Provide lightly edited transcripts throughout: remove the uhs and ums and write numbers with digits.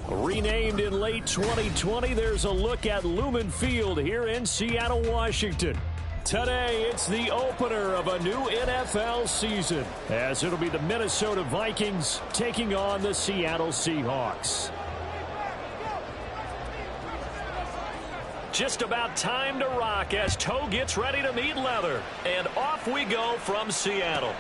Renamed in late 2020, there's a look at Lumen Field here in Seattle, Washington. Today, it's the opener of a new NFL season, as it'll be the Minnesota Vikings taking on the Seattle Seahawks. Just about time to rock as toe gets ready to meet leather. And off we go from Seattle.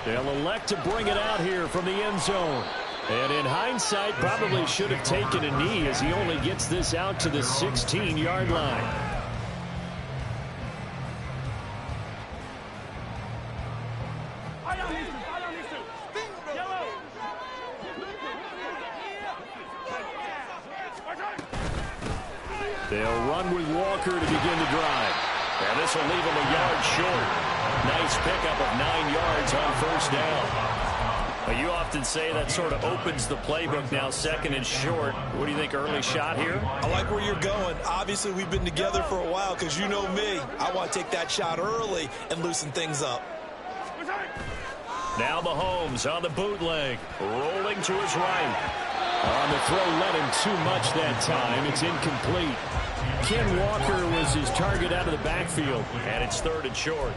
They'll elect to bring it out here from the end zone. And in hindsight, probably should have taken a knee as he only gets this out to the 16-yard line. They'll run with Walker to begin the drive. And this will leave him a yard short. Nice pickup of 9 yards on first down. You often say that sort of opens the playbook now, second and short. What do you think, early shot here? I like where you're going. Obviously, we've been together for a while because you know me. I want to take that shot early and loosen things up. Now Mahomes on the bootleg, rolling to his right. On the throw, let him too much that time. It's incomplete. Ken Walker was his target out of the backfield, and it's third and short.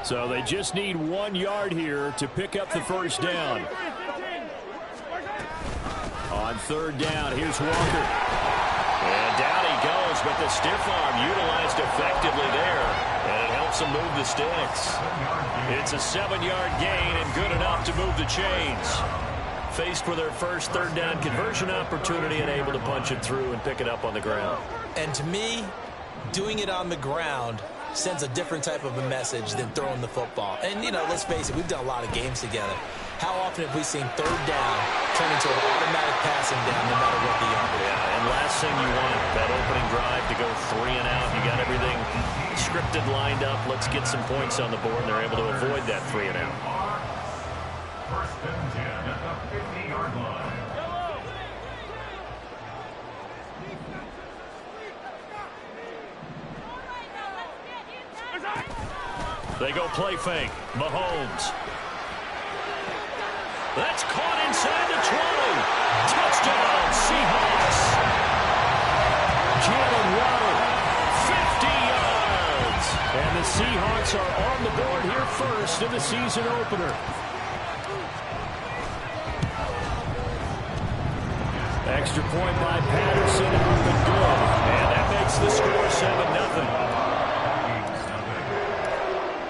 So they just need 1 yard here to pick up the first down. On third down, here's Walker. And down he goes, but the stiff arm utilized effectively there. And it helps him move the sticks. It's a 7-yard gain and good enough to move the chains. Faced with their first third down conversion opportunity and able to punch it through and pick it up on the ground. And to me, doing it on the ground sends a different type of a message than throwing the football. And, you know, let's face it, we've done a lot of games together. How often have we seen third down turn into an automatic passing down no matter what the yard? Yeah, and last thing you want, that opening drive to go 3 and out. You got everything scripted, lined up. Let's get some points on the board, and they're able to avoid that 3 and out. First and 10 at the 50-yard line. They go play fake. Mahomes. That's caught inside the 20. Touchdown, Seahawks. Jalen Waddle, 50 yards. And the Seahawks are on the board here first in the season opener. Extra point by Patterson, up and good. And that makes the score 7-0.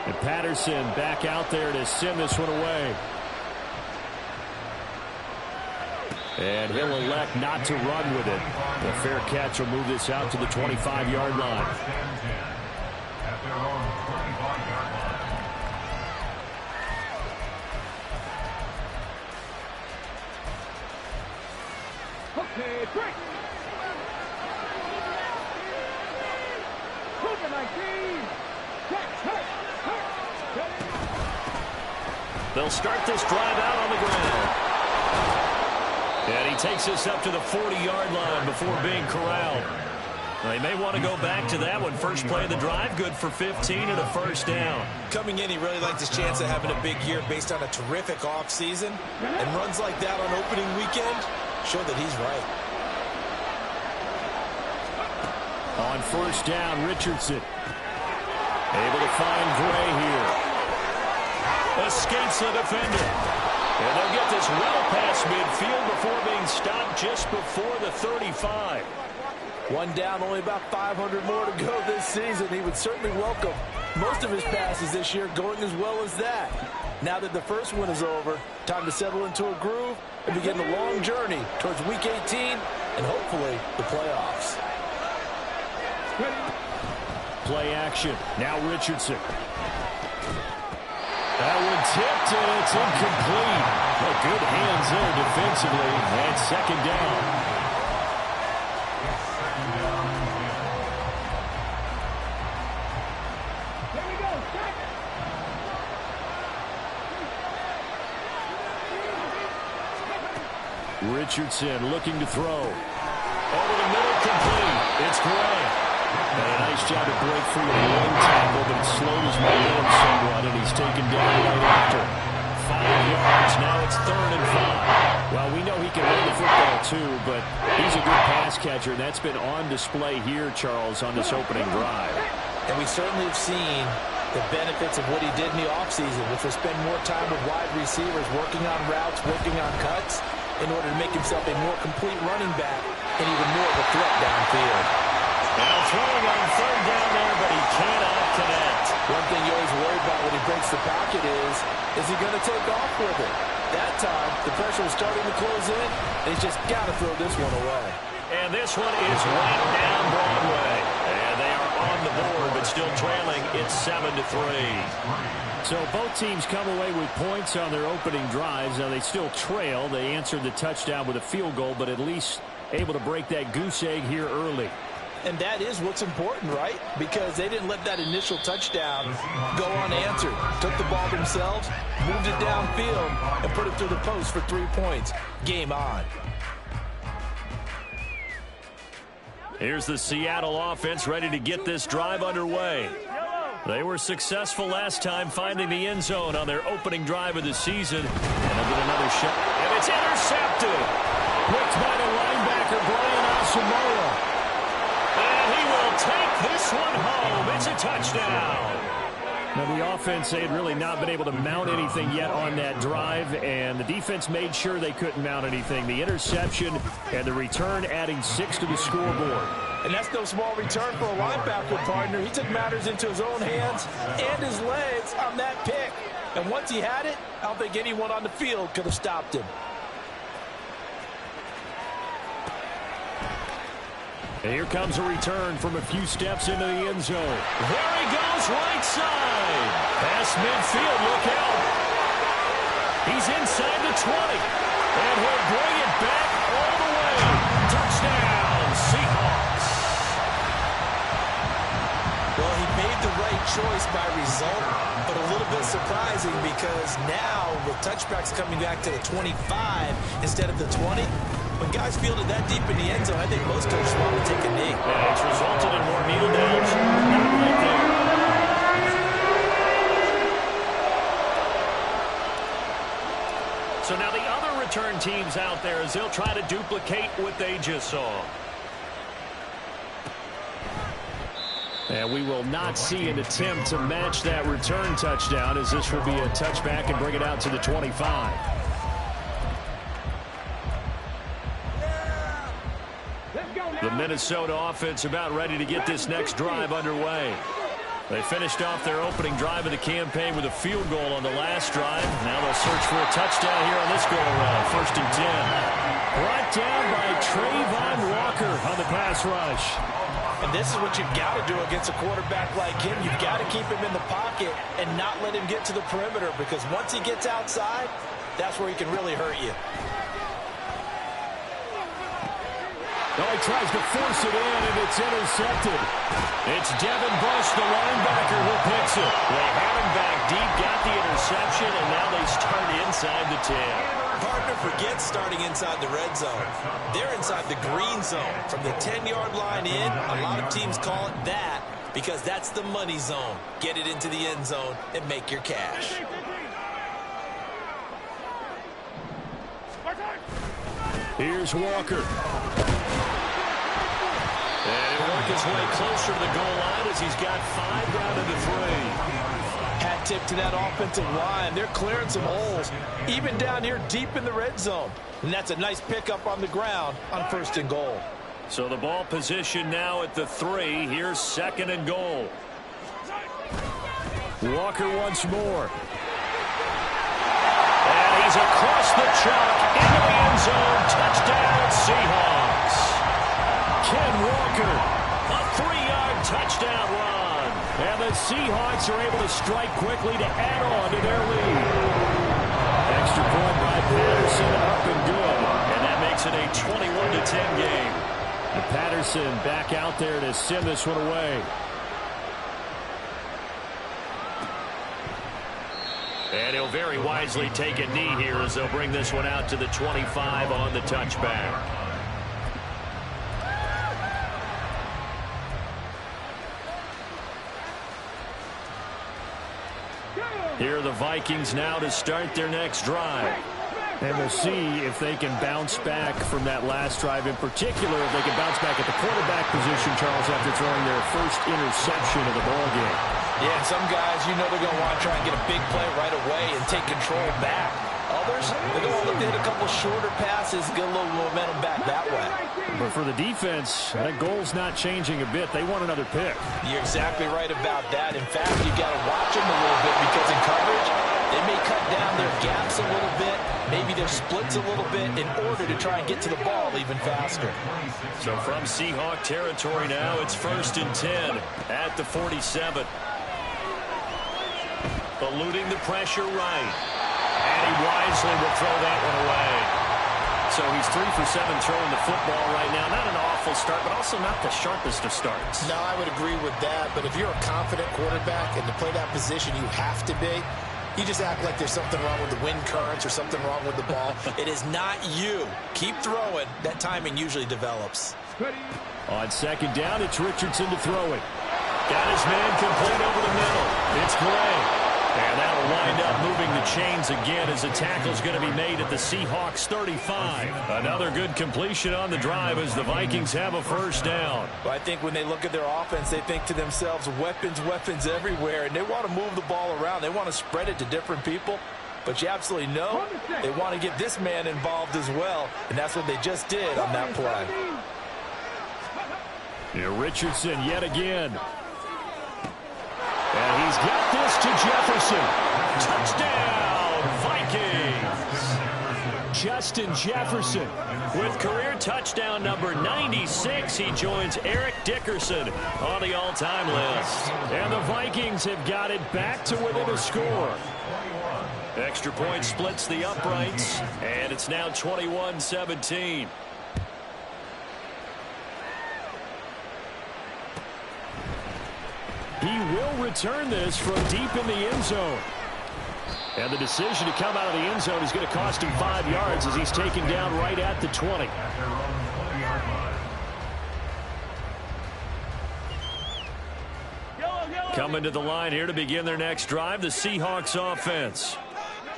And Patterson back out there to send this one away. And he'll elect not to run with it. The fair catch will move this out to the 25-yard line. Okay, break. They'll start this drive out on the ground. And he takes us up to the 40-yard line before being corralled. They may want to go back to that one. First play of the drive, good for 15 and a first down. Coming in, he really liked his chance of having a big year based on a terrific offseason. And runs like that on opening weekend show that he's right. On first down, Richardson. Able to find Gray here. Escapes the defender. And they'll get this well past midfield before being stopped just before the 35. One down, only about 500 more to go this season. He would certainly welcome most of his passes this year going as well as that. Now that the first one is over, time to settle into a groove and begin the long journey towards Week 18 and hopefully the playoffs. Play action. Now Richardson. That one tipped, and it's incomplete. But good hands there defensively, and second down. Richardson looking to throw. Over the middle, complete. It's Gray. And a nice job to break free of one tackle, but it slowed his momentum somewhat, and he's taken down right after. 5 yards. Now it's 3rd and 5. Well, we know he can run the football too, but he's a good pass catcher, and that's been on display here, Charles, on this opening drive. And we certainly have seen the benefits of what he did in the offseason, which was spend more time with wide receivers, working on routes, working on cuts, in order to make himself a more complete running back and even more of a threat downfield. Now throwing on 3rd down there, but he cannot connect. One thing you always worry about when he breaks the pocket is he going to take off with it? That time, the pressure was starting to close in, and he's just got to throw this one away. And this one is right down Broadway. And they are on the board, but still trailing. It's 7-3. So both teams come away with points on their opening drives. Now they still trail. They answered the touchdown with a field goal, but at least able to break that goose egg here early. And that is what's important, right? Because they didn't let that initial touchdown go unanswered. Took the ball themselves, moved it downfield, and put it through the post for 3 points. Game on. Here's the Seattle offense ready to get this drive underway. They were successful last time finding the end zone on their opening drive of the season. And they'll get another shot. And it's intercepted. Picked by the linebacker, Brian Asamoah. And he will take this one home. It's a touchdown. Now, the offense, they had really not been able to mount anything yet on that drive, and the defense made sure they couldn't mount anything. The interception and the return adding 6 to the scoreboard. And that's no small return for a linebacker partner. He took matters into his own hands and his legs on that pick. And once he had it, I don't think anyone on the field could have stopped him. And here comes a return from a few steps into the end zone. There he goes, right side. Past midfield, look out. He's inside the 20. And he'll bring it back all the way. Touchdown, Seahawks. Well, he made the right choice by result, but a little bit surprising because now with touchbacks coming back to the 25 instead of the 20, when guys fielded that deep in the end zone, I think most coaches want to take a knee. Yeah, it's resulted in more kneel downs. Right there. So now the other return teams out there as they'll try to duplicate what they just saw. And we will not see an attempt to match that return touchdown as this will be a touchback and bring it out to the 25. The Minnesota offense about ready to get this next drive underway. They finished off their opening drive of the campaign with a field goal on the last drive. Now they'll search for a touchdown here on this go-around. 1st and 10. Brought down by Trayvon Walker on the pass rush. And this is what you've got to do against a quarterback like him. You've got to keep him in the pocket and not let him get to the perimeter, because once he gets outside, that's where he can really hurt you. Oh, he tries to force it in, and it's intercepted. It's Devin Bush, the linebacker, who picks it. They had him back deep, got the interception, and now they start inside the 10. Partner forgets starting inside the red zone. They're inside the green zone. From the 10-yard line in, a lot of teams call it that because that's the money zone. Get it into the end zone and make your cash. Here's Walker. And he'll work his way closer to the goal line as he's got 5 down to the 3. Hat tip to that offensive line. They're clearing some holes, even down here deep in the red zone. And that's a nice pickup on the ground on 1st and goal. So the ball position now at the 3. Here's 2nd and goal. Walker once more. And he's across the chalk into the end zone. Touchdown, Seahawks. Ken Walker, a 3-yard touchdown run. And the Seahawks are able to strike quickly to add on to their lead. Extra point by Patterson, up and good. And that makes it a 21-10 game. And Patterson back out there to send this one away. And he'll very wisely take a knee here as they'll bring this one out to the 25 on the touchback. Here are the Vikings now to start their next drive. And we'll see if they can bounce back from that last drive. In particular, if they can bounce back at the quarterback position, Charles, after throwing their first interception of the ballgame. Yeah, some guys, you know they're going to want to try and get a big play right away and take control back. Others, they're going to look to hit a couple shorter passes, get a little momentum back that way. But for the defense, that goal's not changing a bit. They want another pick. You're exactly right about that. In fact, you got to watch them a little bit because in coverage, they may cut down their gaps a little bit, maybe their splits a little bit in order to try and get to the ball even faster. So from Seahawk territory now, it's 1st and 10 at the 47. Eluding the pressure right. And he wisely will throw that one away. So he's 3 for 7 throwing the football right now. Not an awful start, but also not the sharpest of starts. No, I would agree with that. But if you're a confident quarterback and to play that position, you have to be. You just act like there's something wrong with the wind currents or something wrong with the ball. It is not you. Keep throwing. That timing usually develops. On 2nd down, it's Richardson to throw it. Got his man complete over the middle. It's Gray. And that'll wind up moving the chains again as a tackle's going to be made at the Seahawks 35. Another good completion on the drive as the Vikings have a first down. Well, I think when they look at their offense, they think to themselves, weapons, weapons everywhere, and they want to move the ball around. They want to spread it to different people. But you absolutely know they want to get this man involved as well, and that's what they just did on that play. Here Richardson yet again. And he's got this to Jefferson. Touchdown, Vikings. Justin Jefferson. With career touchdown number 96, he joins Eric Dickerson on the all-time list. And the Vikings have got it back to within a score. Extra point splits the uprights, and it's now 21-17. He will return this from deep in the end zone. And the decision to come out of the end zone is going to cost him 5 yards as he's taken down right at the 20. Coming to the line here to begin their next drive, the Seahawks offense.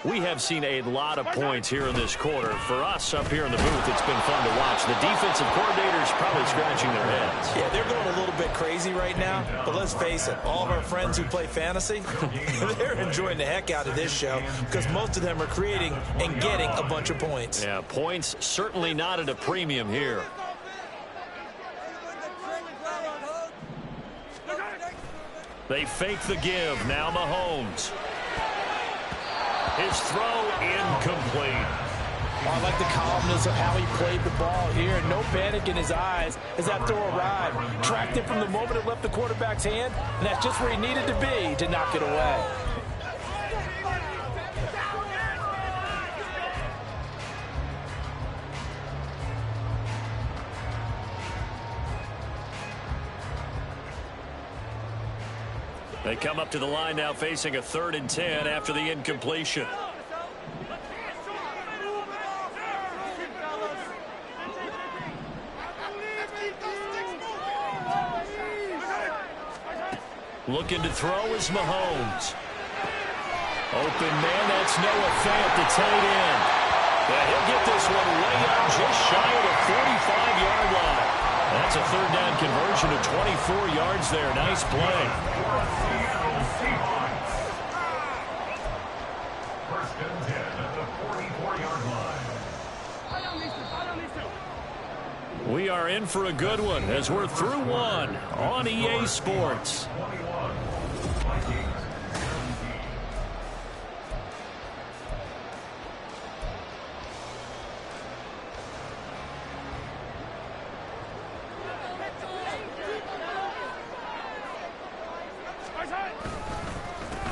We have seen a lot of points here in this quarter. For us up here in the booth, it's been fun to watch. The defensive coordinators probably scratching their heads. Yeah, they're going a little bit crazy right now. But let's face it, all of our friends who play fantasy, they're enjoying the heck out of this show because most of them are creating and getting a bunch of points. Yeah, points certainly not at a premium here. They fake the give. Now Mahomes. His throw incomplete. Oh, I like the calmness of how he played the ball here. No panic in his eyes as that throw arrived. Tracked it from the moment it left the quarterback's hand, and that's just where he needed to be to knock it away. They come up to the line now facing a 3rd and 10 after the incompletion. Looking to throw is Mahomes. Open man, that's Noah Fant, the tight end. Yeah, he'll get this one way up just shy of the 45-yard line. That's a 3rd down conversion of 24 yards there. Nice play. First and 10 at the 44-yard line. We are in for a good one as we're through one on EA Sports.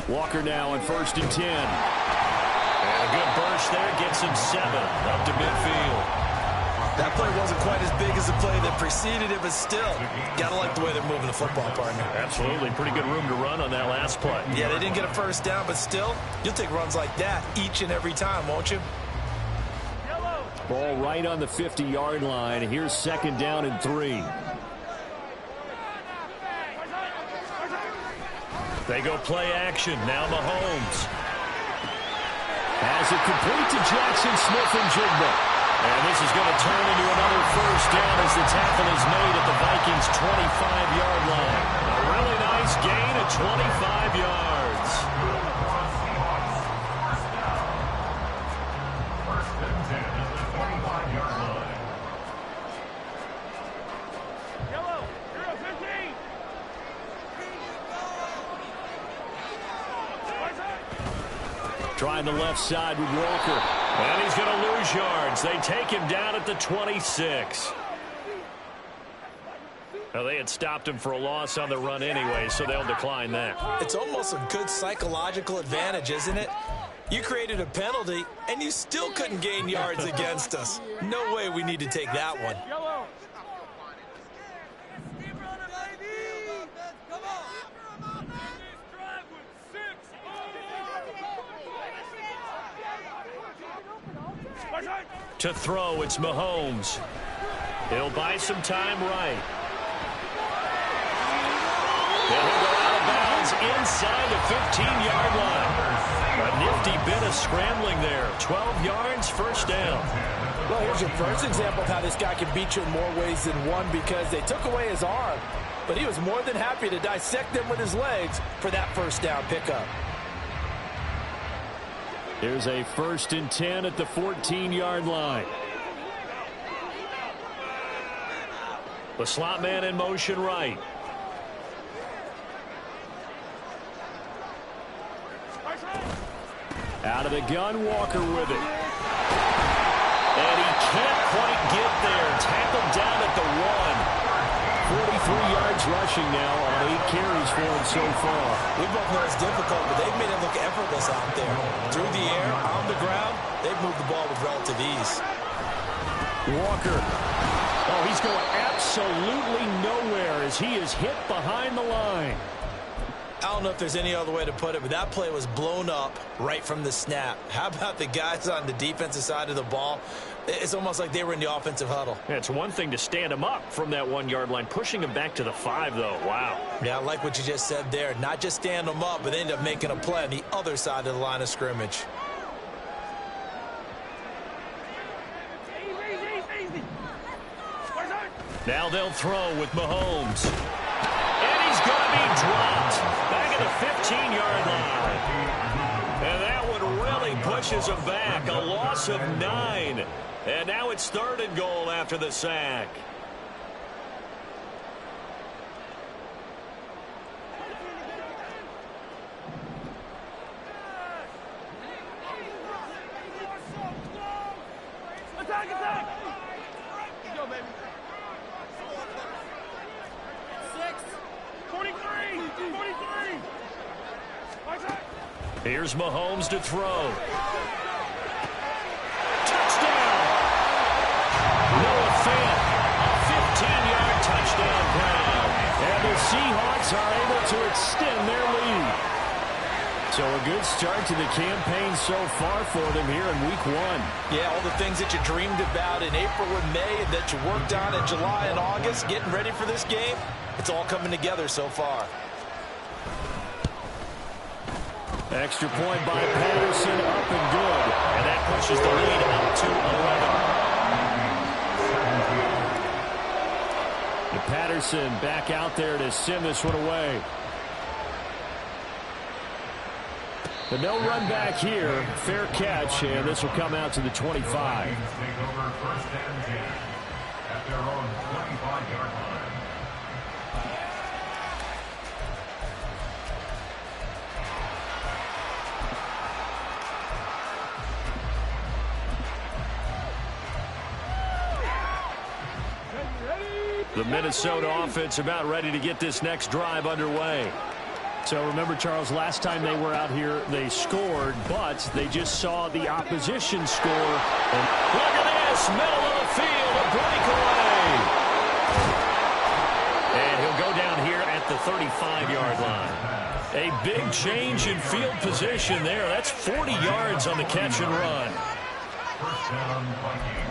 Walker now on 1st and 10. And a good burst there gets him 7 up to midfield. That play wasn't quite as big as the play that preceded it, but still, got to like the way they're moving the football, partner. Absolutely. Pretty good room to run on that last play. Yeah, they didn't get a first down, but still, you'll take runs like that each and every time, won't you? Ball right on the 50-yard line. Here's 2nd down and 3. They go play action. Now Mahomes has it complete to Jackson Smith-Njigba. And this is going to turn into another first down as the tackle is made at the Vikings' 25-yard line. A really nice gain of 25 yards. First and 10 at the 25-yard line. Yellow, you're a 15. Trying the left side with Walker. And he's going to lose yards. They take him down at the 26. Well, they had stopped him for a loss on the run anyway, so they'll decline that. It's almost a good psychological advantage, isn't it? You created a penalty, and you still couldn't gain yards against us. No way we need to take that one. Yellow. To throw, it's Mahomes. He'll buy some time right. And he'll go out of bounds inside the 15-yard line. A nifty bit of scrambling there. 12 yards, first down. Well, here's your first example of how this guy can beat you in more ways than one, because they took away his arm, but he was more than happy to dissect them with his legs for that first down pickup. Here's a 1st and 10 at the 14-yard line. The slot man in motion right. Out of the gun, Walker with it. And he can't quite get there. Tackled down at the 1. 43 yards rushing now on 8 carries for him so far. We both know it's difficult, but they've made it look effortless out there. Through the air, on the ground, they've moved the ball with relative ease. Walker. Oh, he's going absolutely nowhere as he is hit behind the line. I don't know if there's any other way to put it, but that play was blown up right from the snap. How about the guys on the defensive side of the ball? It's almost like they were in the offensive huddle. Yeah, it's one thing to stand him up from that 1-yard line. Pushing him back to the 5, though. Wow. Yeah, I like what you just said there. Not just stand them up, but they end up making a play on the other side of the line of scrimmage. Now they'll throw with Mahomes. And he's going to be dropped back at the 15-yard line. And that one really pushes him back. A loss of 9. And now it's 3rd and goal after the sack. Attack, attack! Let's go, baby. 43! 43! Here's Mahomes to throw. Touchdown! Noah Fant, a 15-yard touchdown grab. And the Seahawks are able to extend their lead. So a good start to the campaign so far for them here in Week 1. Yeah, all the things that you dreamed about in April and May and that you worked on in July and August, getting ready for this game, it's all coming together so far. Extra point by Patterson, up and good. And that pushes the lead up to 11. And Patterson back out there to send this one away. But no run back here. Fair catch, and this will come out to the 25. Take over 1st and 10 at their own 25-yard line. The Minnesota offense about ready to get this next drive underway. So remember, Charles, last time they were out here, they scored, but they just saw the opposition score. And look at this, middle of the field, a breakaway. And he'll go down here at the 35-yard line. A big change in field position there. That's 40 yards on the catch and run. First down, Vikings.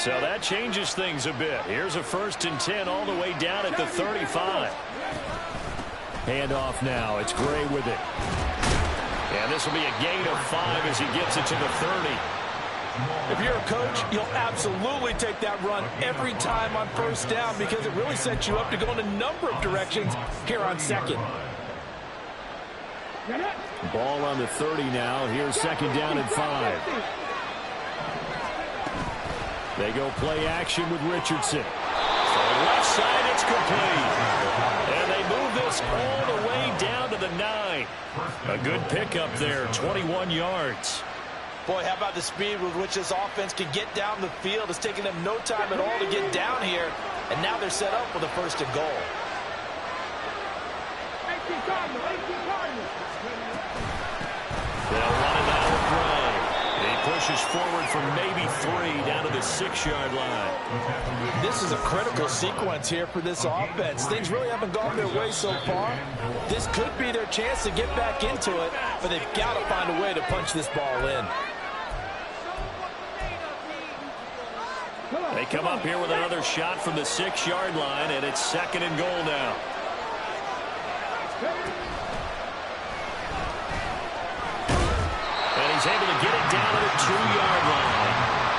So that changes things a bit. Here's a 1st and 10 all the way down at the 35. Handoff now. It's Gray with it. And this will be a gain of 5 as he gets it to the 30. If you're a coach, you'll absolutely take that run every time on 1st down because it really sets you up to go in a number of directions here on 2nd. Ball on the 30 now. Here's 2nd down and 5. They go play action with Richardson. So left side, it's complete. And they move this all the way down to the 9. A good pickup there, 21 yards. Boy, how about the speed with which this offense can get down the field? It's taking them no time at all to get down here. And now they're set up with a 1st and goal. They'll run it out with Gray. He pushes forward from maybe 3 down to the 6-yard line. This is a critical sequence here for this offense. Things really haven't gone their way so far. This could be their chance to get back into it, but they've got to find a way to punch this ball in. They come up here with another shot from the 6-yard line, and it's 2nd and goal now. And he's able to get it down to the 2-yard line.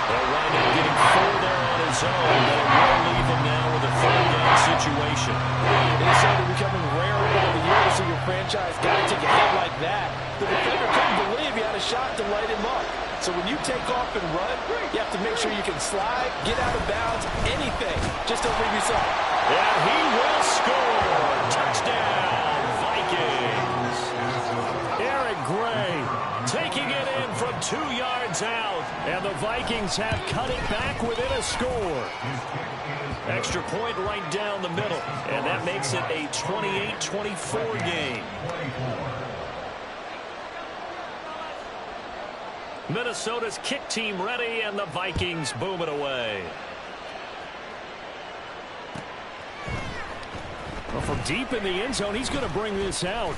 They'll wind up getting 4 there on his own, but it will leave him now with a 3rd-down situation. It's certainly becoming rarer by the year to see your franchise guy take a hit like that. The defender couldn't believe he had a shot to light him up. So when you take off and run, you have to make sure you can slide, get out of bounds, anything. Just don't leave yourself. And he will score. Touchdown, Vikings. Eric Gray taking it in from 2 yards out. And the Vikings have cut it back within a score. Extra point right down the middle. And that makes it a 28-24 game. Minnesota's kick team ready, and the Vikings boom it away. Well, from deep in the end zone, he's going to bring this out.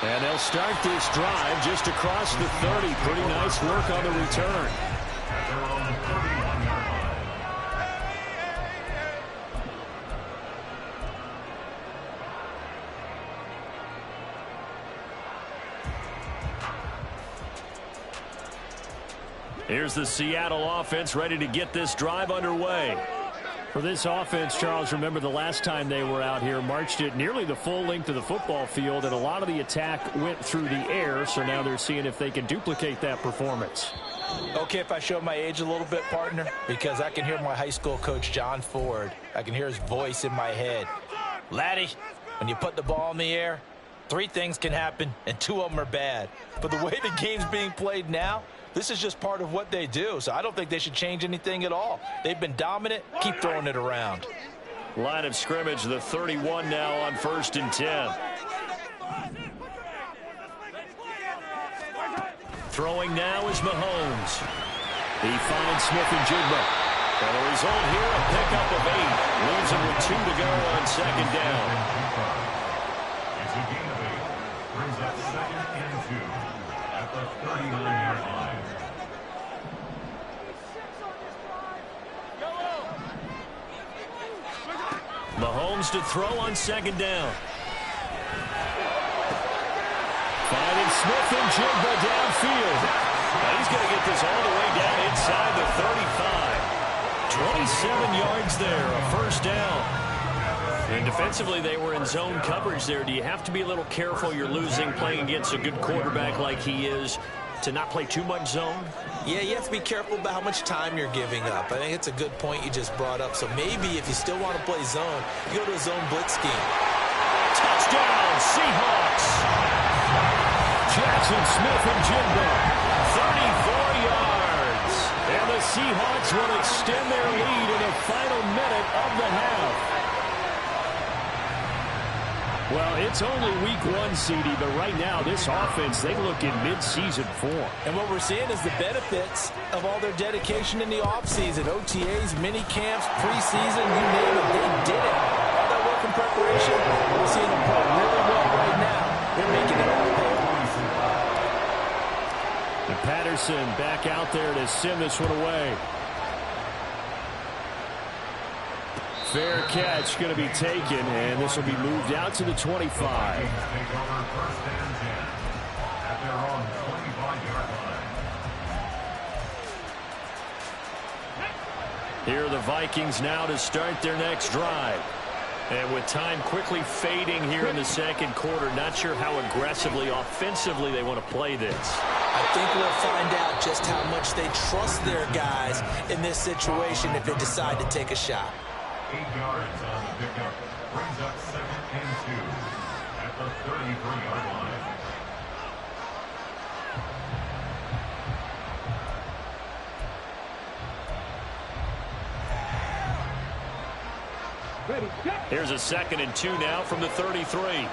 And they'll start this drive just across the 30. Pretty nice work on the return. Here's the Seattle offense ready to get this drive underway. For this offense, Charles, remember the last time they were out here, marched it nearly the full length of the football field, and a lot of the attack went through the air, so now they're seeing if they can duplicate that performance. Okay, if I show my age a little bit, partner, because I can hear my high school coach, John Ford. I can hear his voice in my head. Laddie, when you put the ball in the air, 3 things can happen, and 2 of them are bad. But the way the game's being played now, this is just part of what they do, so I don't think they should change anything at all. They've been dominant. Keep throwing it around. Line of scrimmage, the 31 now on 1st and 10. Throwing now is Mahomes. He finds Smith and Jigba. And the result here, a pickup of 8. Leaves him with 2 to go on 2nd down. It's a gain of 8. Brings up 2nd and 2 at the 39-yard line. Mahomes to throw on 2nd down. Finding Smith and Jigba downfield. Now he's going to get this all the way down inside the 35. 27 yards there, a 1st down. And defensively, they were in zone coverage there. Do you have to be a little careful? You're losing, playing against a good quarterback like he is, to not play too much zone? Yeah, you have to be careful about how much time you're giving up. I think it's a good point you just brought up. So maybe if you still want to play zone, you go to a zone blitz scheme. Touchdown, Seahawks. Jackson Smith and Jigba, 34 yards. And the Seahawks will extend their lead in the final minute of the half. Well, it's only week 1, CD, but right now this offense, they look in mid-season form. And what we're seeing is the benefits of all their dedication in the offseason. OTAs, mini camps, preseason, you name it, they did it. All that work in preparation, we're seeing them play really well right now. They're making it all pay. And Patterson back out there to send this one away. Fair catch going to be taken, and this will be moved out to the 25. Take over first and 10 at their own 25-yard line. Here are the Vikings now to start their next drive. And with time quickly fading here in the second quarter, not sure how aggressively, offensively they want to play this. I think we'll find out just how much they trust their guys in this situation if they decide to take a shot. 8 yards on the pickup. Brings up 2nd and 2 at the 33-yard line. Here's a 2nd and 2 now from the 33.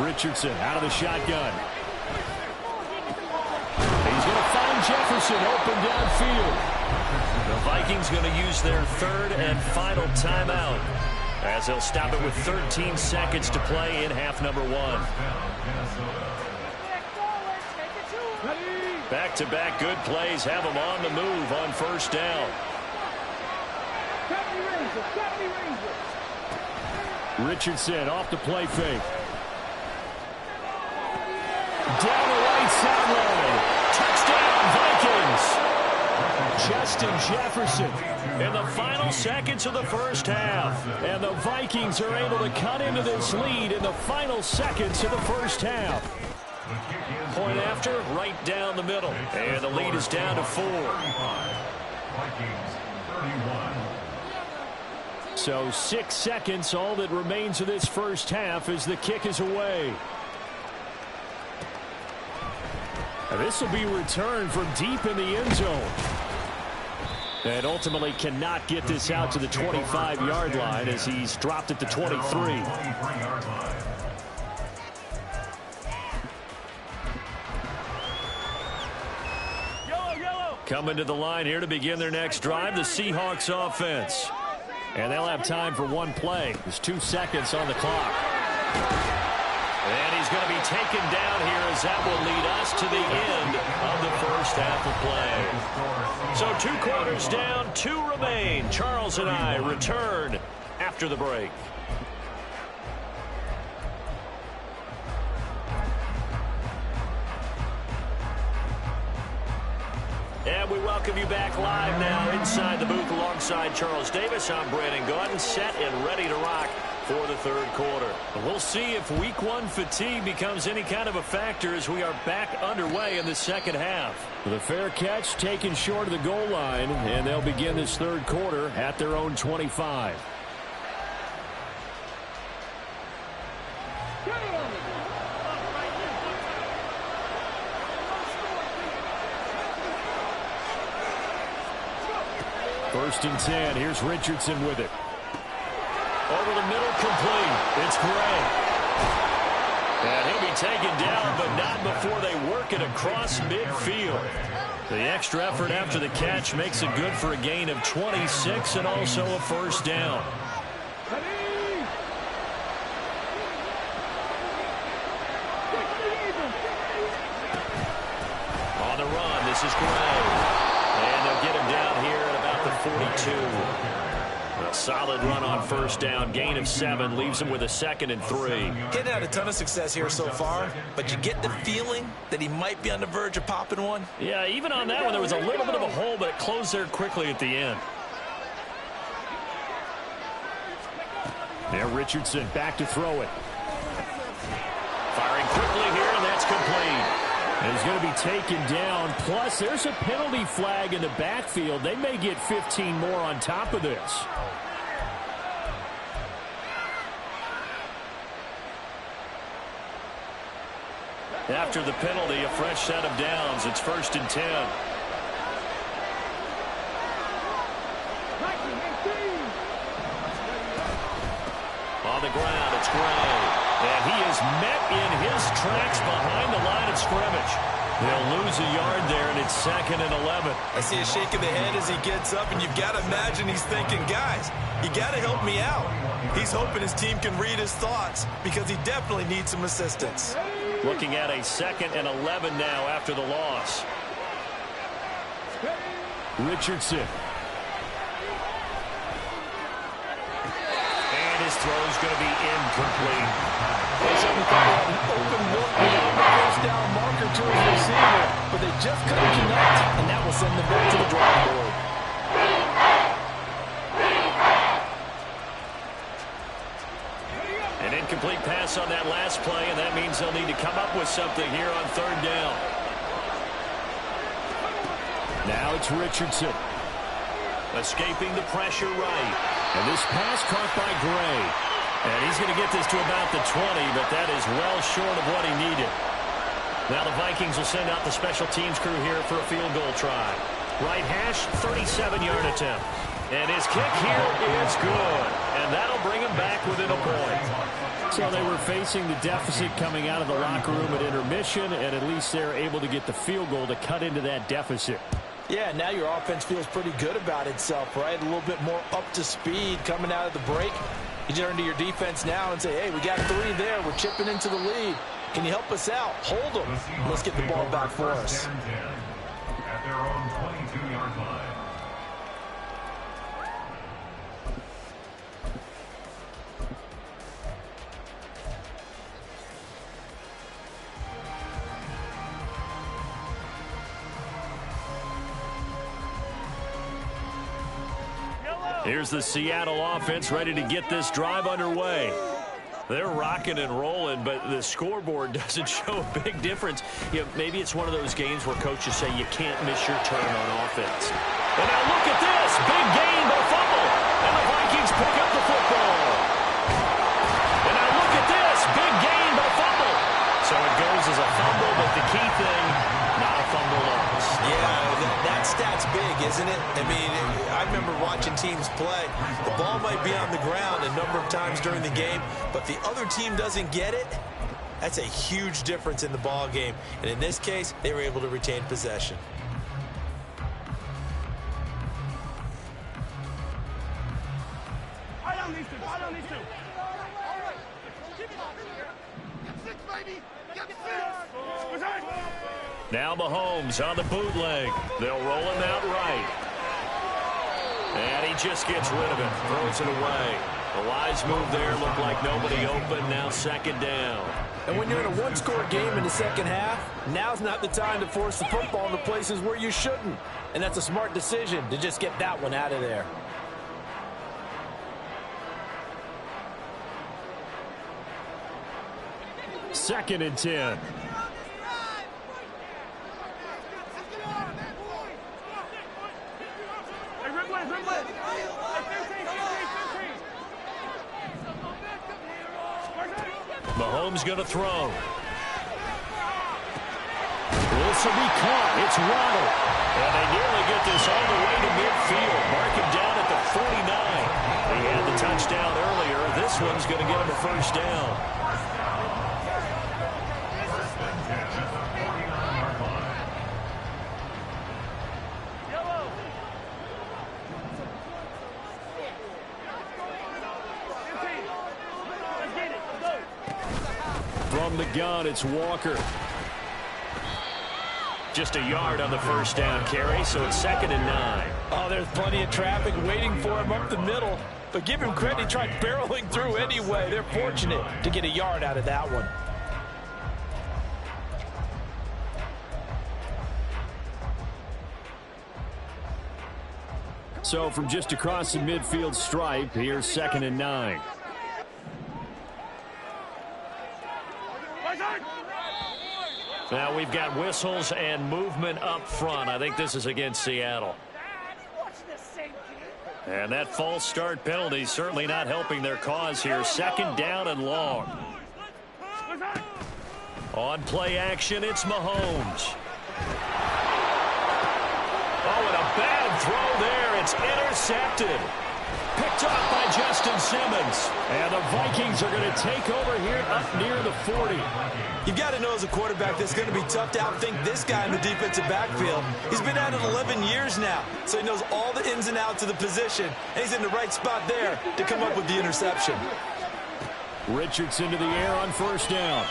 Richardson out of the shotgun. He's going to find Jefferson open downfield. The Vikings going to use their 3rd and final timeout as they'll stop it with 13 seconds to play in half number 1. Back-to-back good plays have them on the move on first down. Richardson off the play fake. Down the right sideline. Touchdown, Vikings. Justin Jefferson in the final seconds of the first half. And the Vikings are able to cut into this lead in the final seconds of the first half. Point after, right down the middle. And the lead is down to 4. Vikings 31. So 6 seconds, all that remains of this first half as the kick is away. And this will be returned from deep in the end zone. And ultimately cannot get this out to the 25-yard line as he's dropped at the 23. Coming to the line here to begin their next drive, the Seahawks offense. And they'll have time for one play. There's 2 seconds on the clock. And he's going to be taken down here as that will lead us to the end of the first half of play. So 2 quarters down, 2 remain. Charles and I return after the break. And we welcome you back live now inside the booth alongside Charles Davis. I'm Brandon Gordon, set and ready to rock for the third quarter. We'll see if week 1 fatigue becomes any kind of a factor as we are back underway in the second half. The fair catch taken short of the goal line, and they'll begin this third quarter at their own 25. First and 10. Here's Richardson with it. Over the middle, complete. It's Gray. And he'll be taken down, but not before they work it across midfield. The extra effort after the catch makes it good for a gain of 26 and also a first down. On the run, this is Gray. And they'll get him down here at about the 42. A solid run on first down. Gain of 7 leaves him with a 2nd and 3. Getting had a ton of success here so far, but you get the feeling that he might be on the verge of popping one. Yeah, even on that one, there was a little bit of a hole, but it closed there quickly at the end. There, Richardson back to throw it. Firing quickly here, and that's complete. And he's going to be taken down. Plus, there's a penalty flag in the backfield. They may get 15 more on top of this. After the penalty, a fresh set of downs. It's 1st and 10. ground. It's Gray. And he is met in his tracks behind the line of scrimmage. They'll lose a yard there, and it's 2nd and 11. I see a shake of the head as he gets up, and you've got to imagine he's thinking, guys, you got to help me out. He's hoping his team can read his thoughts because he definitely needs some assistance. Looking at a 2nd and 11 now after the loss. Richardson. And his throw is going to be incomplete. They certainly thought they had an open look without the first down marker to his receiver, but they just couldn't connect, and that will send them back to the drawing board. An incomplete pass on that last play, and that means they'll need to come up with something here on 3rd down. Now it's Richardson. Escaping the pressure right. And this pass caught by Gray. And he's going to get this to about the 20, but that is well short of what he needed. Now the Vikings will send out the special teams crew here for a field goal try. Right hash, 37-yard attempt. And his kick here is good. And that'll bring him back within a point. So they were facing the deficit coming out of the locker room at intermission, and at least they're able to get the field goal to cut into that deficit. Yeah, now your offense feels pretty good about itself, right? A little bit more up to speed coming out of the break. You turn to your defense now and say, hey, we got 3 there. We're chipping into the lead. Can you help us out? Hold them. Let's get the ball back for us. At their own 22-yard line. Here's the Seattle offense ready to get this drive underway. They're rocking and rolling, but the scoreboard doesn't show a big difference. You know, maybe it's one of those games where coaches say you can't miss your turn on offense. And now look at this. Big gain, but fumble. And the Vikings pick up the football. And now look at this. Big gain, but fumble. So it goes as a fumble, but the key thing, not a fumble loss. Yeah, that stat's big, isn't it? I mean, I remember watching teams play. The ball might be on the ground a number of times during the game, but the other team doesn't get it. That's a huge difference in the ball game. And in this case, they were able to retain possession. I don't need to. I don't need to. All right. Keep it up. Get 6, baby. Get 6. Now Mahomes on the bootleg. They'll roll him out right. And he just gets rid of it. Throws it away. The wise move there. Looked like nobody open. Now 2nd down. And when you're in a one-score game in the second half, now's not the time to force the football into places where you shouldn't. And that's a smart decision to just get that one out of there. Second and 10. Mahomes going to throw. This will be caught. It's Waddle. And they nearly get this all the way to midfield. Mark him down at the 49. He had the touchdown earlier. This one's going to get him a first down. From the gun, it's Walker. Just a yard on the first down carry, so it's 2nd and 9. Oh, there's plenty of traffic waiting for him up the middle. But give him credit, he tried barreling through anyway. They're fortunate to get a yard out of that one. So from just across the midfield stripe, here's 2nd and 9. Now we've got whistles and movement up front. I think this is against Seattle. And that false start penalty certainly not helping their cause here. 2nd down and long. On play action, it's Mahomes. Oh, and a bad throw there. It's intercepted. Picked off by Justin Simmons. And the Vikings are going to take over here up near the 40. You've got to know as a quarterback that's going to be tough to outthink this guy in the defensive backfield. He's been at it 11 years now, so he knows all the ins and outs of the position, and he's in the right spot there to come up with the interception. Richardson to the air on first down.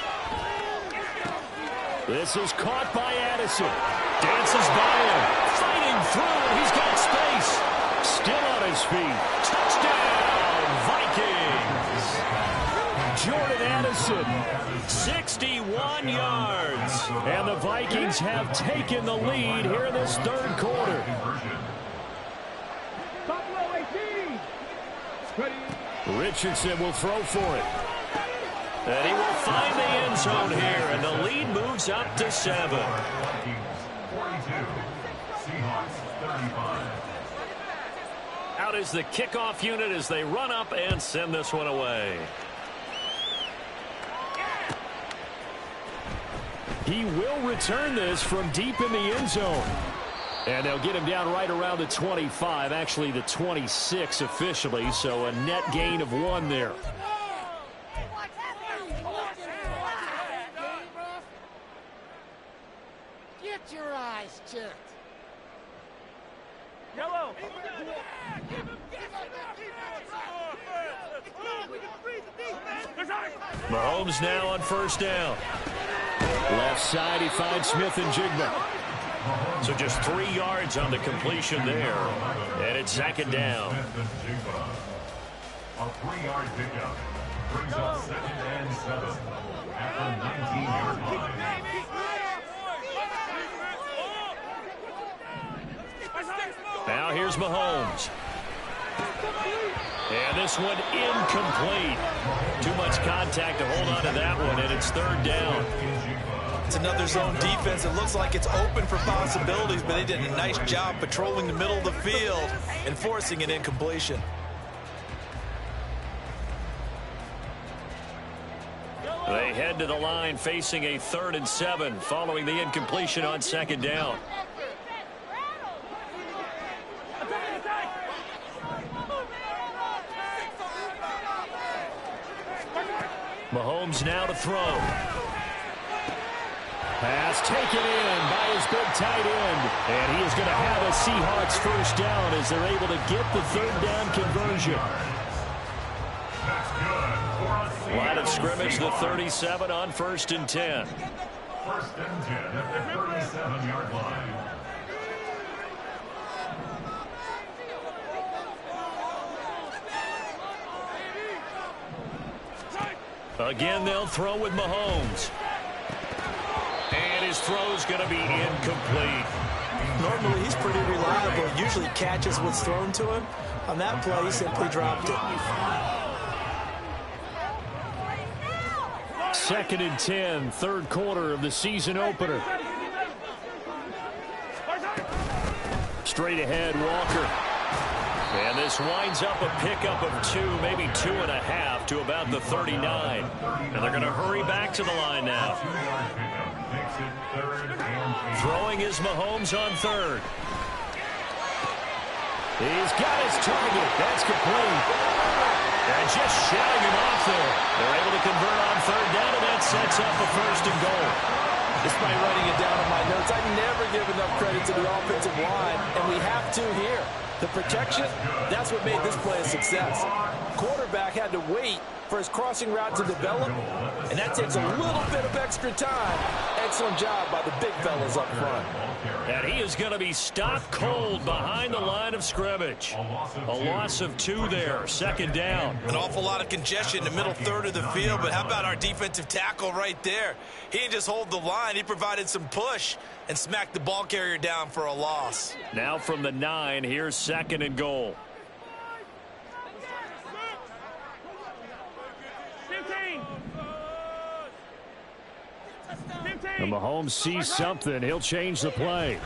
This is caught by Addison. Dances by him. Fighting through, and he's got space. Still on his feet. Touchdown, Vikings. Jordan Addison, 61 yards. And the Vikings have taken the lead here in this third quarter. Richardson will throw for it. And he will find the end zone here, and the lead moves up to 7. 42, Seahawks 35. Out is the kickoff unit as they run up and send this one away. He will return this from deep in the end zone. And they'll get him down right around the 25, actually the 26 officially, so a net gain of 1 there. Get your eyes checked. Yellow. Mahomes now on first down. Left side, he finds Smith and Jigba. So just 3 yards on the completion there. And it's second down. A 3-yard pickup brings up 2nd and 7 at the 19-yard line. Now here's Mahomes. And this one incomplete. Too much contact to hold on to that one, and it's third down. It's another zone defense. It looks like it's open for possibilities, but they did a nice job patrolling the middle of the field and forcing an incompletion. They head to the line facing a 3rd and 7 following the incompletion on second down. Mahomes now to throw. Pass taken in by his big tight end. And he is going to have a Seahawks first down as they're able to get the 3rd down conversion. Line of scrimmage, the 37 on 1st and 10. 1st and 10 at the 37-yard line. Again, they'll throw with Mahomes. And his throw's going to be incomplete. Normally, he's pretty reliable. Usually catches what's thrown to him. On that play, he simply dropped it. 2nd and 10, 3rd quarter of the season opener. Straight ahead, Walker. And this winds up a pickup of 2, maybe 2.5 to about the 39. And they're going to hurry back to the line now. Throwing is Mahomes on 3rd. He's got his target. That's complete. And just shouting him off there. They're able to convert on 3rd down, and that sets up a 1st and goal. Despite writing it down in my notes, I never give enough credit to the offensive line, and we have to here. The protection, that's what made this play a success. Quarterback had to wait for his crossing route to develop, and that takes a little bit of extra time. Excellent job by the big fellas up front. And he is going to be stopped cold behind the line of scrimmage. A loss of 2 there, 2nd down. An awful lot of congestion in the middle 3rd of the field, but how about our defensive tackle right there? He didn't just hold the line, he provided some push and smacked the ball carrier down for a loss. Now from the 9, here's 2nd and goal. And Mahomes sees something. He'll change the play.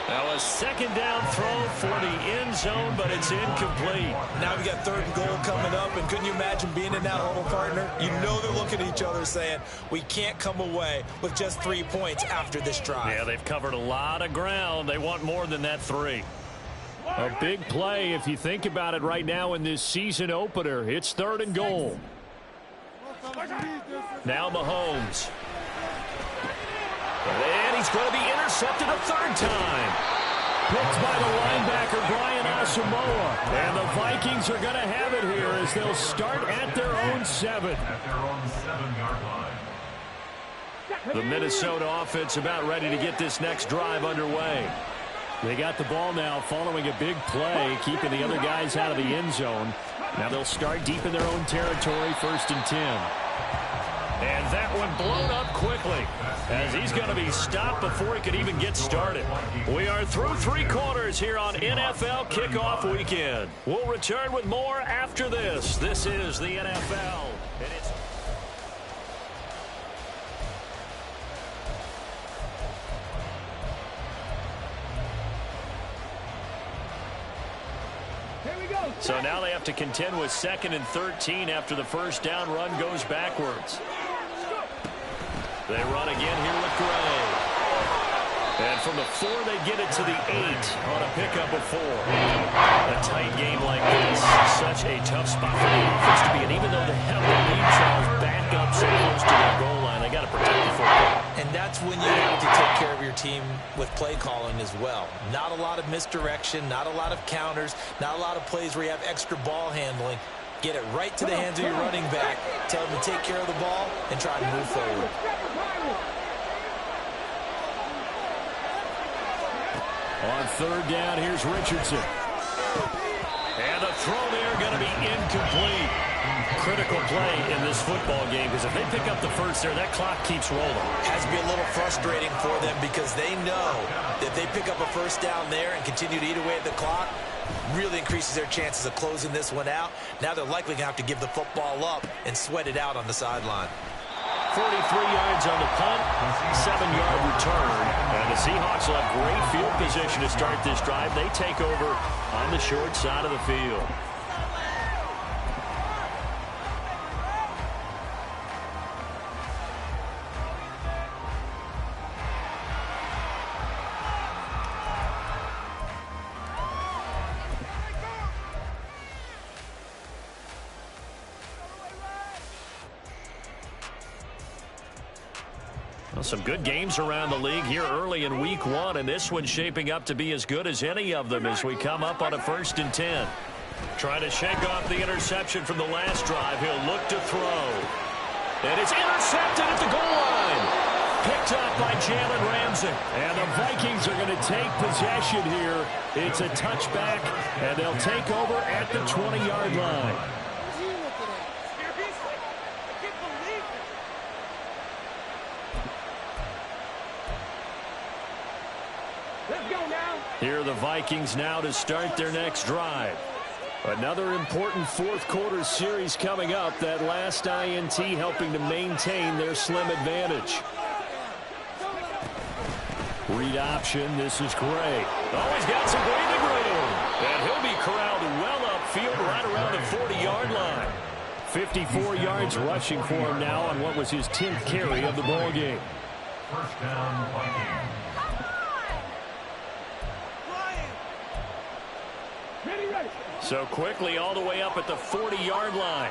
Now a 2nd down throw for the end zone, but it's incomplete. Now we got 3rd and goal coming up, and couldn't you imagine being in that huddle, partner? You know they're looking at each other saying, we can't come away with just 3 points after this drive. Yeah, they've covered a lot of ground. They want more than that 3. A big play if you think about it right now in this season opener. It's 3rd and goal. Now Mahomes. And he's going to be intercepted a 3rd time. Picked by the linebacker, Brian Asamoah. And the Vikings are going to have it here as they'll start at their own 7. At their own 7-yard line. The Minnesota offense about ready to get this next drive underway. They got the ball now following a big play, keeping the other guys out of the end zone. Now they'll start deep in their own territory, 1st and 10. And that one blown up quickly as he's going to be stopped before he could even get started. We are through 3 quarters here on NFL Kickoff Weekend. We'll return with more after this. This is the NFL. And it's so now they have to contend with 2nd and 13 after the first down run goes backwards. They run again here with Gray. And from the 4, they get it to the 8 on a pickup of 4. A tight game like this, such a tough spot for the offense to be in. Even though they have the lead, Charles, back up so close to their goal line, they got to protect the football. And that's when you need to take care of your team with play calling as well. Not a lot of misdirection, not a lot of counters, not a lot of plays where you have extra ball handling. Get it right to the hands of your running back. Tell them to take care of the ball and try to move forward. On 3rd down, here's Richardson. And the throw there going to be incomplete. Critical play in this football game because if they pick up the first there, that clock keeps rolling. Has to be a little frustrating for them because they know that they pick up a first down there and continue to eat away at the clock, really increases their chances of closing this one out. Now they're likely going to have to give the football up and sweat it out on the sideline. 43 yards on the punt, 7-yard return. And the Seahawks will have great field position to start this drive. They take over on the short side of the field. Well, some good games around the league here early in week 1, and this one's shaping up to be as good as any of them as we come up on a 1st and 10. Trying to shake off the interception from the last drive. He'll look to throw. And it's intercepted at the goal line. Picked up by Jalen Ramsey. And the Vikings are going to take possession here. It's a touchback, and they'll take over at the 20-yard line. Here are the Vikings now to start their next drive. Another important 4th quarter series coming up. That last INT helping to maintain their slim advantage. Read option. This is Gray. Oh, he's got some breathing room. And he'll be corralled well upfield right around the 40-yard line. 54 yards rushing for him now on what was his 10th carry of the ball game. First down, Vikings. So quickly all the way up at the 40-yard line.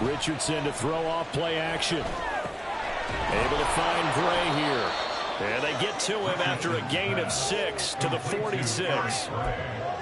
Richardson to throw off play action. Able to find Gray here. And they get to him after a gain of 6 to the 46.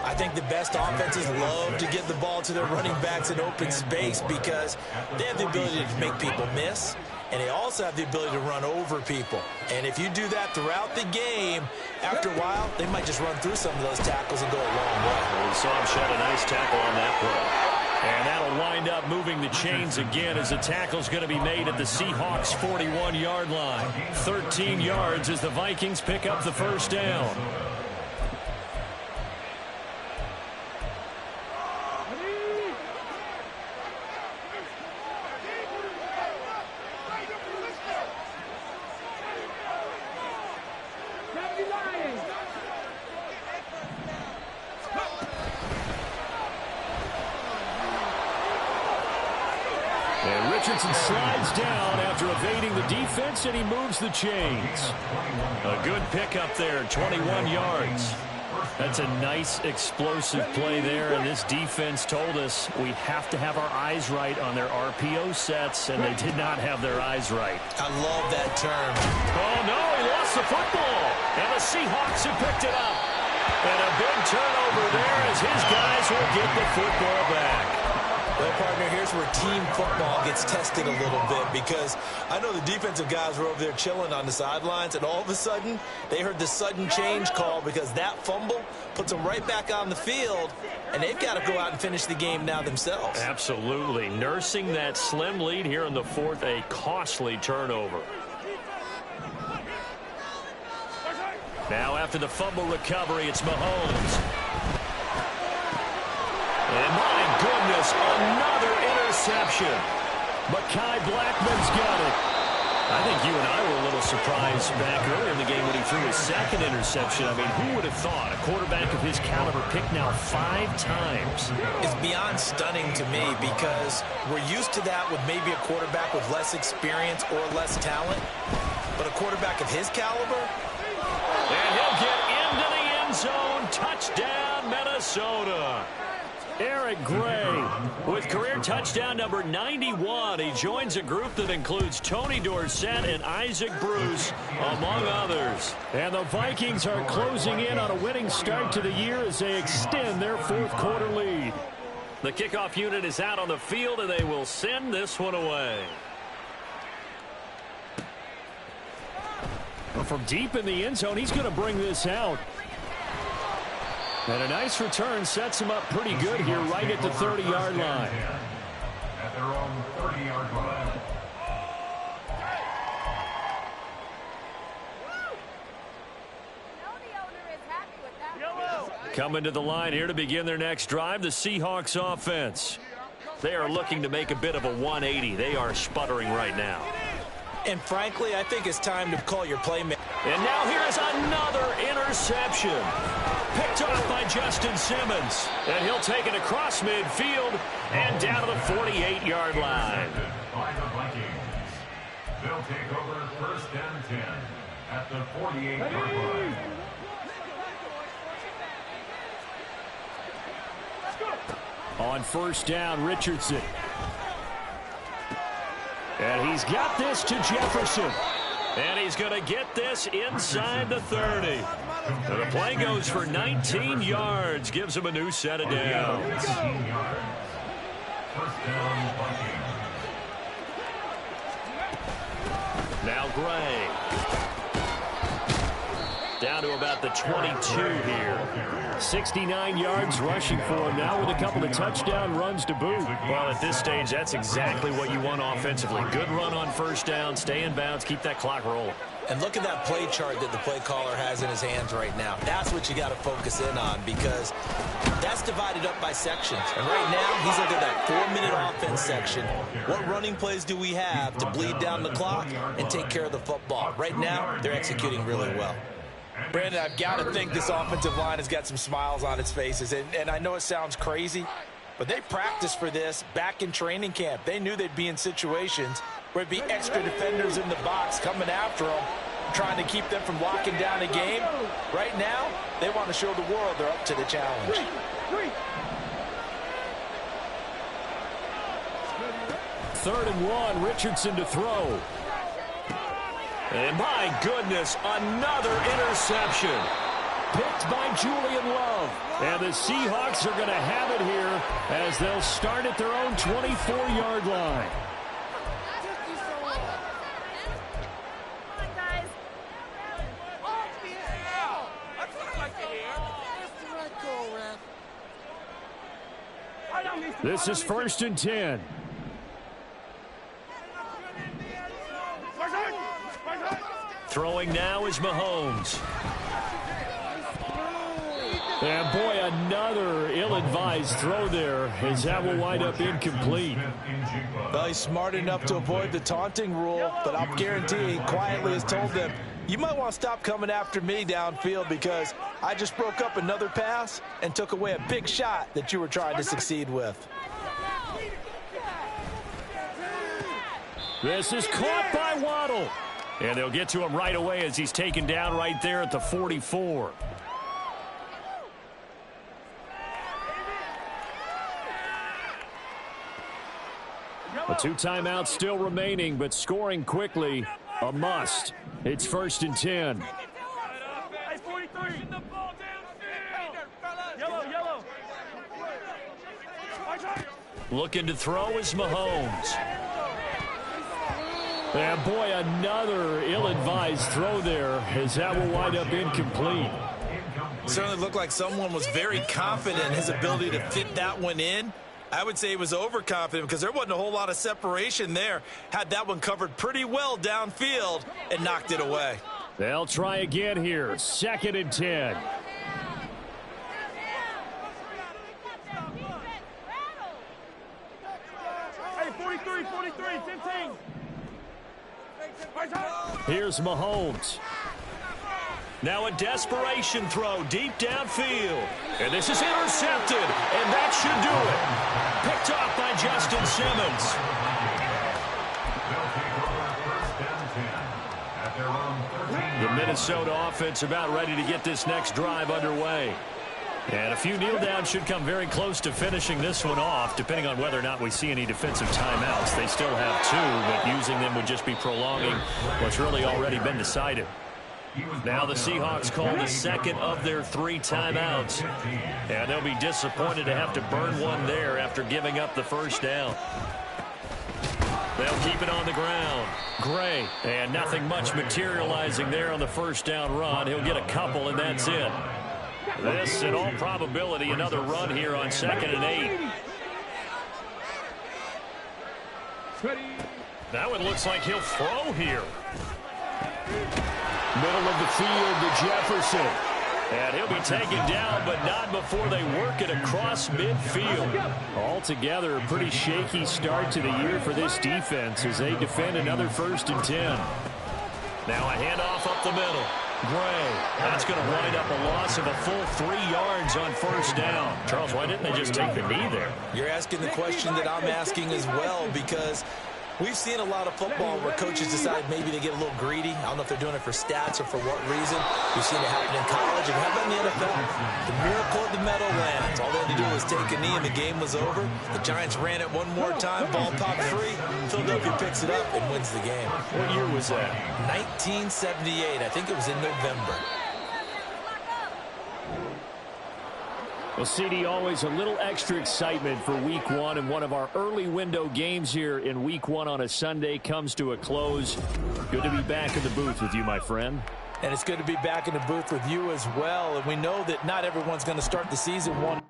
I think the best offenses love to get the ball to their running backs in open space because they have the ability to make people miss, and they also have the ability to run over people. And if you do that throughout the game, after a while, they might just run through some of those tackles and go a long way. We saw him shed a nice tackle on that play. And that'll wind up moving the chains again as the tackle's going to be made at the Seahawks' 41-yard line. 13 yards as the Vikings pick up the first down. And Richardson slides down after evading the defense, and he moves the chains. A good pickup there, 21 yards. That's a nice explosive play there, and this defense told us we have to have our eyes right on their RPO sets, and they did not have their eyes right. I love that term. Oh, no, he lost the football, and the Seahawks have picked it up. And a big turnover there as his guys will get the football back. Well, partner, here's where team football gets tested a little bit, because I know the defensive guys were over there chilling on the sidelines, and all of a sudden they heard the sudden change call because that fumble puts them right back on the field, and they've got to go out and finish the game now themselves. Absolutely. Nursing that slim lead here in the fourth, a costly turnover. Now after the fumble recovery, it's Mahomes. And my goodness, another interception. Mekhi Blackman's got it. I think you and I were a little surprised back earlier in the game when he threw his second interception. I mean, who would have thought a quarterback of his caliber picked now 5 times? It's beyond stunning to me, because we're used to that with maybe a quarterback with less experience or less talent. But a quarterback of his caliber? And he'll get into the end zone. Touchdown, Minnesota. Eric Gray with career touchdown number 91. He joins a group that includes Tony Dorsett and Isaac Bruce, among others. And the Vikings are closing in on a winning start to the year as they extend their fourth quarter lead. The kickoff unit is out on the field, and they will send this one away. From deep in the end zone, he's going to bring this out. And a nice return sets him up pretty good here right at the 30-yard line. At their own 30-yard line. Coming to the line here to begin their next drive, the Seahawks offense. They are looking to make a bit of a 180. They are sputtering right now. And frankly, I think it's time to call your playmaker. And now here's another interception. Picked off by Justin Simmons. And he'll take it across midfield and down to the 48-yard line. By the Vikings. They'll take over first and 10 at the 48-yard line. On first down, Richardson. And he's got this to Jefferson. And he's going to get this inside the 30. And the play goes for 19 yards. Gives him a new set of downs. First down, Vikings. Now Gray. Down to about the 22 here. 69 yards rushing for him now with a couple of touchdown runs to boot. Well, at this stage, that's exactly what you want offensively. Good run on first down, stay in bounds, keep that clock rolling. And look at that play chart that the play caller has in his hands right now. That's what you got to focus in on, because that's divided up by sections. And right now, he's looking at that 4-minute offense section. What running plays do we have to bleed down the clock and take care of the football? Right now, they're executing really well. Brandon, I've got to think this offensive line has got some smiles on its faces. And I know it sounds crazy, but they practiced for this back in training camp. They knew they'd be in situations where it'd be extra defenders in the box coming after them, trying to keep them from locking down a game. Right now, they want to show the world they're up to the challenge. Third and 1, Richardson to throw. And my goodness, another interception. Picked by Julian Love. And the Seahawks are going to have it here as they'll start at their own 24-yard line. This is first and 10. Throwing now is Mahomes. And boy, another ill-advised throw there, as that will wind up incomplete. Well, he's smart enough to avoid the taunting rule, but I'm guaranteeing quietly has told them, you might want to stop coming after me downfield, because I just broke up another pass and took away a big shot that you were trying to succeed with. This is caught by Waddle. And they'll get to him right away as he's taken down right there at the 44. A 2 timeouts still remaining, but scoring quickly, a must. It's 1st and 10. Hey, 43. Yellow. Looking to throw is Mahomes. And boy, another ill-advised throw there as that will wind up incomplete. Certainly looked like someone was very confident in his ability to fit that one in. I would say he was overconfident because there wasn't a whole lot of separation there. Had that one covered pretty well downfield and knocked it away. They'll try again here. 2nd and 10. Hey, 43, 15. Here's Mahomes. Now a desperation throw deep downfield. And this is intercepted. And that should do it. Picked off by Justin Simmons. The Minnesota offense about ready to get this next drive underway. And a few kneel downs should come very close to finishing this one off, depending on whether or not we see any defensive timeouts. They still have 2, but using them would just be prolonging what's really already been decided. Now the Seahawks call the 2nd of their 3 timeouts. And they'll be disappointed to have to burn one there after giving up the 1st down. They'll keep it on the ground. Gray, and nothing much materializing there on the 1st down run. He'll get a couple, and that's it. This, in all probability, another run here on 2nd and 8. That one looks like he'll throw here. Middle of the field to Jefferson. And he'll be taken down, but not before they work it across midfield. Altogether, a pretty shaky start to the year for this defense as they defend another 1st and 10. Now a handoff up the middle. Gray. That's going to wind up a loss of a full 3 yards on 1st down. Charles, why didn't they just take the knee there? You're asking the question that I'm asking as well, because we've seen a lot of football where coaches decide maybe they get a little greedy. I don't know if they're doing it for stats or for what reason. We've seen it happen in college. And how about in the NFL? The miracle of the Meadowlands. All they had to do was take a knee and the game was over. The Giants ran it one more time. Ball popped free. Philadelphia picks it up and wins the game. What year was that? 1978. I think it was in November. Well, CD, always a little extra excitement for Week 1, and one of our early window games here in Week 1 on a Sunday comes to a close. Good to be back in the booth with you, my friend. And it's good to be back in the booth with you as well. And we know that not everyone's going to start the season one.